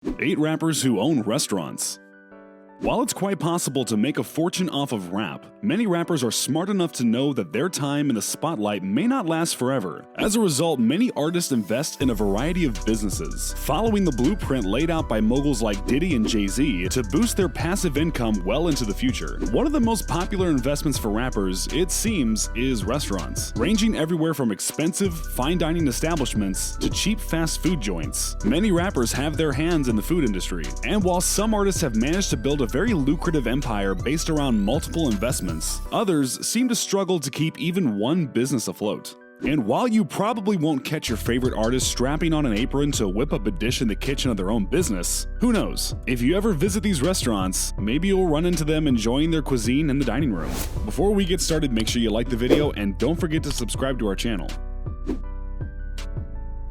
8 rappers who own restaurants. While it's quite possible to make a fortune off of rap, many rappers are smart enough to know that their time in the spotlight may not last forever. As a result, many artists invest in a variety of businesses, following the blueprint laid out by moguls like Diddy and JayZ to boost their passive income well into the future. One of the most popular investments for rappers, it seems, is restaurants, ranging everywhere from expensive, fine dining establishments to cheap fast food joints. Many rappers have their hands in the food industry, and while some artists have managed to build a very lucrative empire based around multiple investments, others seem to struggle to keep even one business afloat. And while you probably won't catch your favorite artist strapping on an apron to whip up a dish in the kitchen of their own business, who knows? If you ever visit these restaurants, maybe you'll run into them enjoying their cuisine in the dining room. Before we get started, make sure you like the video and don't forget to subscribe to our channel.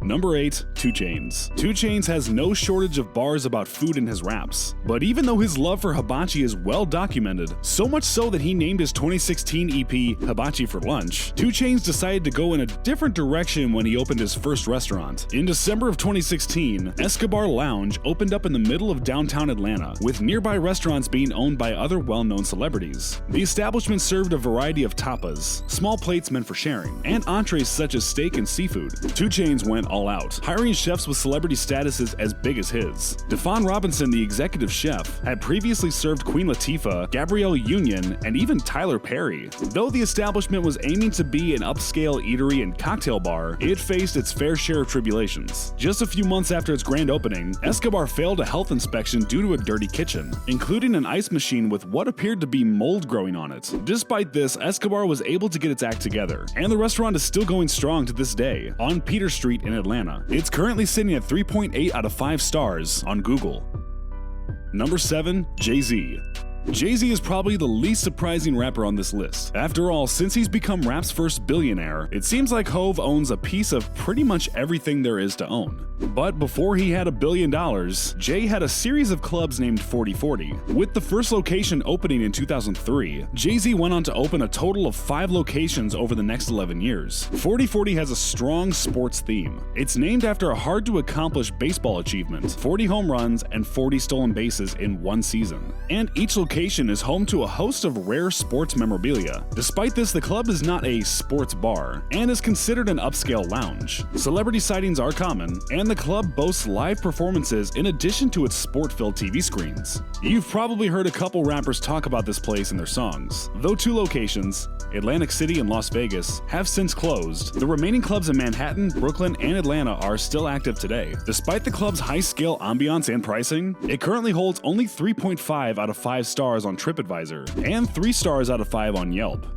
Number 8. 2 Chainz. 2 Chainz has no shortage of bars about food in his raps, but even though his love for hibachi is well documented, so much so that he named his 2016 EP Hibachi for Lunch, 2 Chainz decided to go in a different direction when he opened his first restaurant. In December of 2016, Escobar Lounge opened up in the middle of downtown Atlanta, with nearby restaurants being owned by other well-known celebrities. The establishment served a variety of tapas, small plates meant for sharing, and entrees such as steak and seafood. 2 Chainz went all out, hiring chefs with celebrity statuses as big as his. Defon Robinson, the executive chef, had previously served Queen Latifah, Gabrielle Union, and even Tyler Perry. Though the establishment was aiming to be an upscale eatery and cocktail bar, it faced its fair share of tribulations. Just a few months after its grand opening, Escobar failed a health inspection due to a dirty kitchen, including an ice machine with what appeared to be mold growing on it. Despite this, Escobar was able to get its act together, and the restaurant is still going strong to this day, on Peter Street in Atlanta. It's currently sitting at 3.8 out of 5 stars on Google. Number 7. JayZ. JayZ is probably the least surprising rapper on this list. After all, since he's become rap's first billionaire, it seems like Hove owns a piece of pretty much everything there is to own. But before he had $1 billion, Jay had a series of clubs named 4040. With the first location opening in 2003, JayZ went on to open a total of 5 locations over the next 11 years. 4040 has a strong sports theme. It's named after a hard-to-accomplish baseball achievement, 40 home runs and 40 stolen bases in one season. And each location is home to a host of rare sports memorabilia. Despite this, the club is not a sports bar and is considered an upscale lounge. Celebrity sightings are common, and the club boasts live performances in addition to its sport-filled TV screens. You've probably heard a couple rappers talk about this place in their songs. Though 2 locations, Atlantic City and Las Vegas, have since closed, the remaining clubs in Manhattan, Brooklyn, and Atlanta are still active today. Despite the club's high-scale ambiance and pricing, it currently holds only 3.5 out of 5 stars on TripAdvisor and 3 stars out of 5 on Yelp.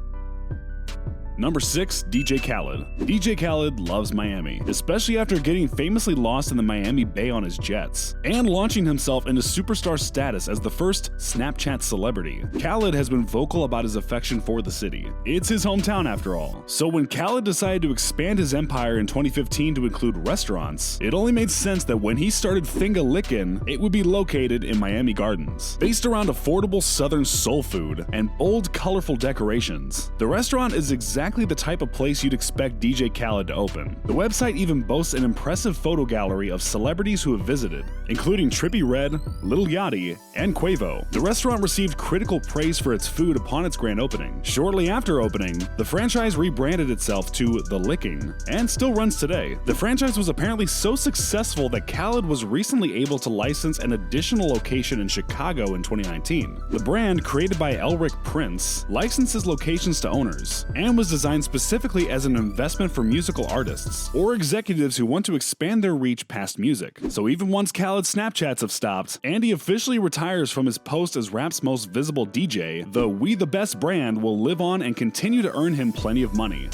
Number 6. DJ Khaled. DJ Khaled loves Miami, especially after getting famously lost in the Miami Bay on his jets, and launching himself into superstar status as the first Snapchat celebrity. Khaled has been vocal about his affection for the city. It's his hometown after all. So when Khaled decided to expand his empire in 2015 to include restaurants, it only made sense that when he started Finga Lickin', it would be located in Miami Gardens. Based around affordable southern soul food and bold, colorful decorations, the restaurant is exactly the type of place you'd expect DJ Khaled to open. The website even boasts an impressive photo gallery of celebrities who have visited, including Trippie Redd, Lil Yachty, and Quavo. The restaurant received critical praise for its food upon its grand opening. Shortly after opening, the franchise rebranded itself to The Licking, and still runs today. The franchise was apparently so successful that Khaled was recently able to license an additional location in Chicago in 2019. The brand, created by Elric Prince, licenses locations to owners, and was designed specifically as an investment for musical artists or executives who want to expand their reach past music. So even once Khaled's Snapchats have stopped, and he officially retires from his post as rap's most visible DJ, the We The Best brand will live on and continue to earn him plenty of money.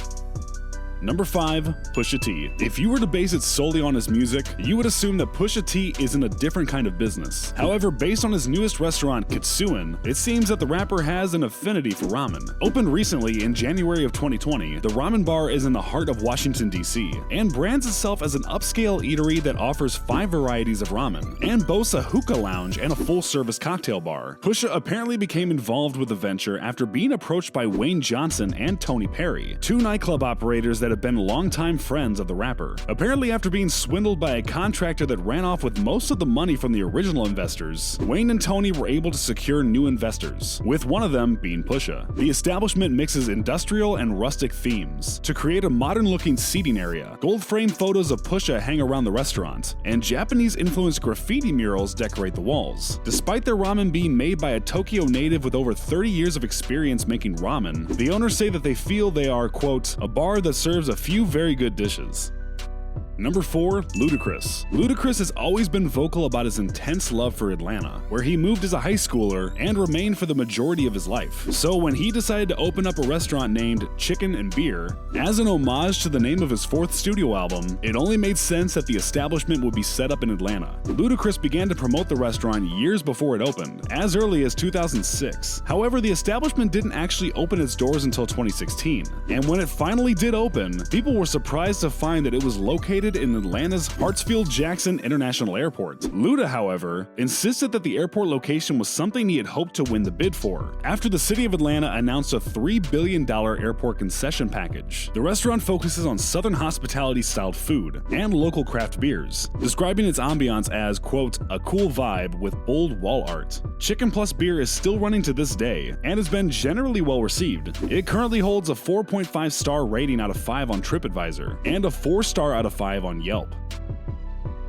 Number 5. Pusha T. If you were to base it solely on his music, you would assume that Pusha T is in a different kind of business. However, based on his newest restaurant, Kitsuin, it seems that the rapper has an affinity for ramen. Opened recently in January of 2020, the ramen bar is in the heart of Washington, D.C., and brands itself as an upscale eatery that offers 5 varieties of ramen, and boasts a hookah lounge and a full-service cocktail bar. Pusha apparently became involved with the venture after being approached by Wayne Johnson and Tony Perry, 2 nightclub operators that that have been longtime friends of the rapper. Apparently, after being swindled by a contractor that ran off with most of the money from the original investors, Wayne and Tony were able to secure new investors, with one of them being Pusha. The establishment mixes industrial and rustic themes to create a modern-looking seating area. Gold-frame photos of Pusha hang around the restaurant, and Japanese-influenced graffiti murals decorate the walls. Despite their ramen being made by a Tokyo native with over 30 years of experience making ramen, the owners say that they feel they are, quote, a bar that serves a few very good dishes. Number 4. Ludacris. Ludacris has always been vocal about his intense love for Atlanta, where he moved as a high schooler and remained for the majority of his life. So when he decided to open up a restaurant named Chicken and Beer, as an homage to the name of his 4th studio album, it only made sense that the establishment would be set up in Atlanta. Ludacris began to promote the restaurant years before it opened, as early as 2006. However, the establishment didn't actually open its doors until 2016, and when it finally did open, people were surprised to find that it was located in Atlanta's Hartsfield-Jackson International Airport. Luda, however, insisted that the airport location was something he had hoped to win the bid for, after the city of Atlanta announced a $3 billion airport concession package. The restaurant focuses on Southern hospitality-styled food and local craft beers, describing its ambiance as, quote, a cool vibe with bold wall art. Chicken Plus Beer is still running to this day and has been generally well received. It currently holds a 4.5-star rating out of 5 on TripAdvisor and a 4-star out of 5 on Yelp.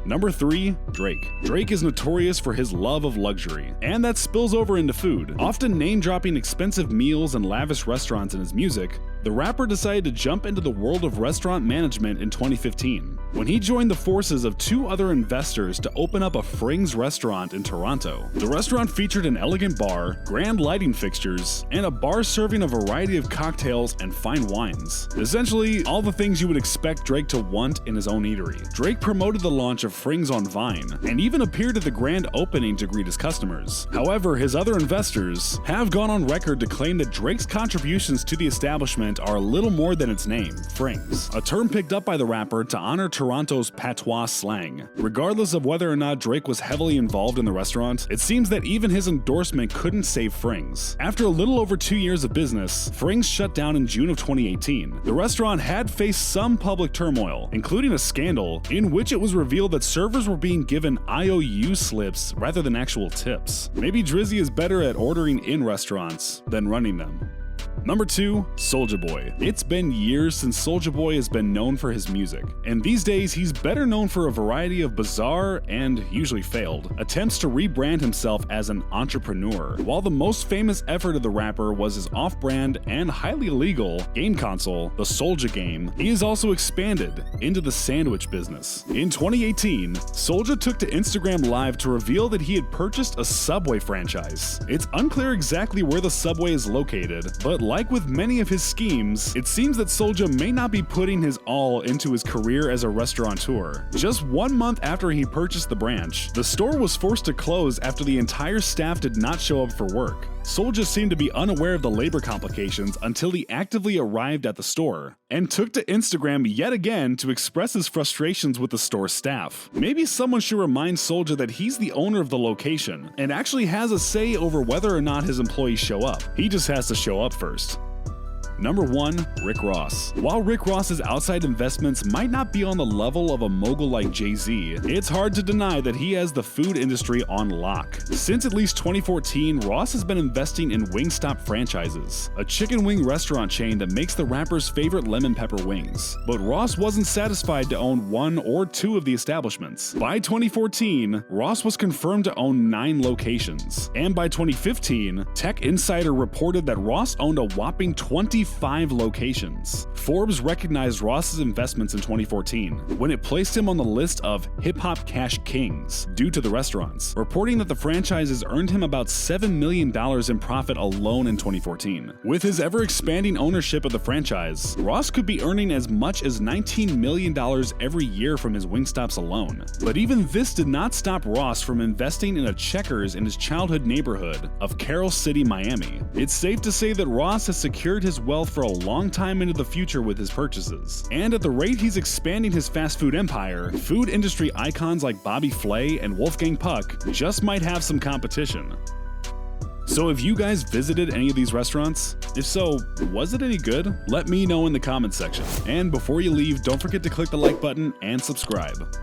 Number 3. Drake. Drake is notorious for his love of luxury, and that spills over into food. Often name-dropping expensive meals and lavish restaurants in his music, the rapper decided to jump into the world of restaurant management in 2015, when he joined the forces of 2 other investors to open up a Frings restaurant in Toronto. The restaurant featured an elegant bar, grand lighting fixtures, and a bar serving a variety of cocktails and fine wines. Essentially, all the things you would expect Drake to want in his own eatery. Drake promoted the launch of Frings on Vine, and even appeared at the grand opening to greet his customers. However, his other investors have gone on record to claim that Drake's contributions to the establishment are a little more than its name, Frings, a term picked up by the rapper to honor Toronto's patois slang. Regardless of whether or not Drake was heavily involved in the restaurant, it seems that even his endorsement couldn't save Frings. After a little over 2 years of business, Frings shut down in June of 2018. The restaurant had faced some public turmoil, including a scandal in which it was revealed that servers were being given IOU slips rather than actual tips. Maybe Drizzy is better at ordering in restaurants than running them. Number 2. Soulja Boy. It's been years since Soulja Boy has been known for his music, and these days he's better known for a variety of bizarre, and usually failed, attempts to rebrand himself as an entrepreneur. While the most famous effort of the rapper was his off-brand and highly illegal game console, the Soulja game, he has also expanded into the sandwich business. In 2018, Soulja took to Instagram Live to reveal that he had purchased a Subway franchise. It's unclear exactly where the Subway is located, but like with many of his schemes, it seems that Soulja may not be putting his all into his career as a restaurateur. Just 1 month after he purchased the branch, the store was forced to close after the entire staff did not show up for work. Soulja seemed to be unaware of the labor complications until he actively arrived at the store, and took to Instagram yet again to express his frustrations with the store staff. Maybe someone should remind Soulja that he's the owner of the location, and actually has a say over whether or not his employees show up. He just has to show up first. Number 1. Rick Ross. While Rick Ross's outside investments might not be on the level of a mogul like JayZ, it's hard to deny that he has the food industry on lock. Since at least 2014, Ross has been investing in WingStop franchises, a chicken wing restaurant chain that makes the rapper's favorite lemon pepper wings. But Ross wasn't satisfied to own 1 or 2 of the establishments. By 2014, Ross was confirmed to own 9 locations, and by 2015, Tech Insider reported that Ross owned a whopping 25 locations. Forbes recognized Ross's investments in 2014 when it placed him on the list of hip-hop cash kings due to the restaurants, reporting that the franchises earned him about $7 million in profit alone in 2014. With his ever-expanding ownership of the franchise, Ross could be earning as much as $19 million every year from his Wingstops alone. But even this did not stop Ross from investing in a Checkers in his childhood neighborhood of Carroll City, Miami. It's safe to say that Ross has secured his wealth for a long time into the future with his purchases. And at the rate he's expanding his fast food empire, food industry icons like Bobby Flay and Wolfgang Puck just might have some competition. So have you guys visited any of these restaurants? If so, was it any good? Let me know in the comments section. And before you leave, don't forget to click the like button and subscribe.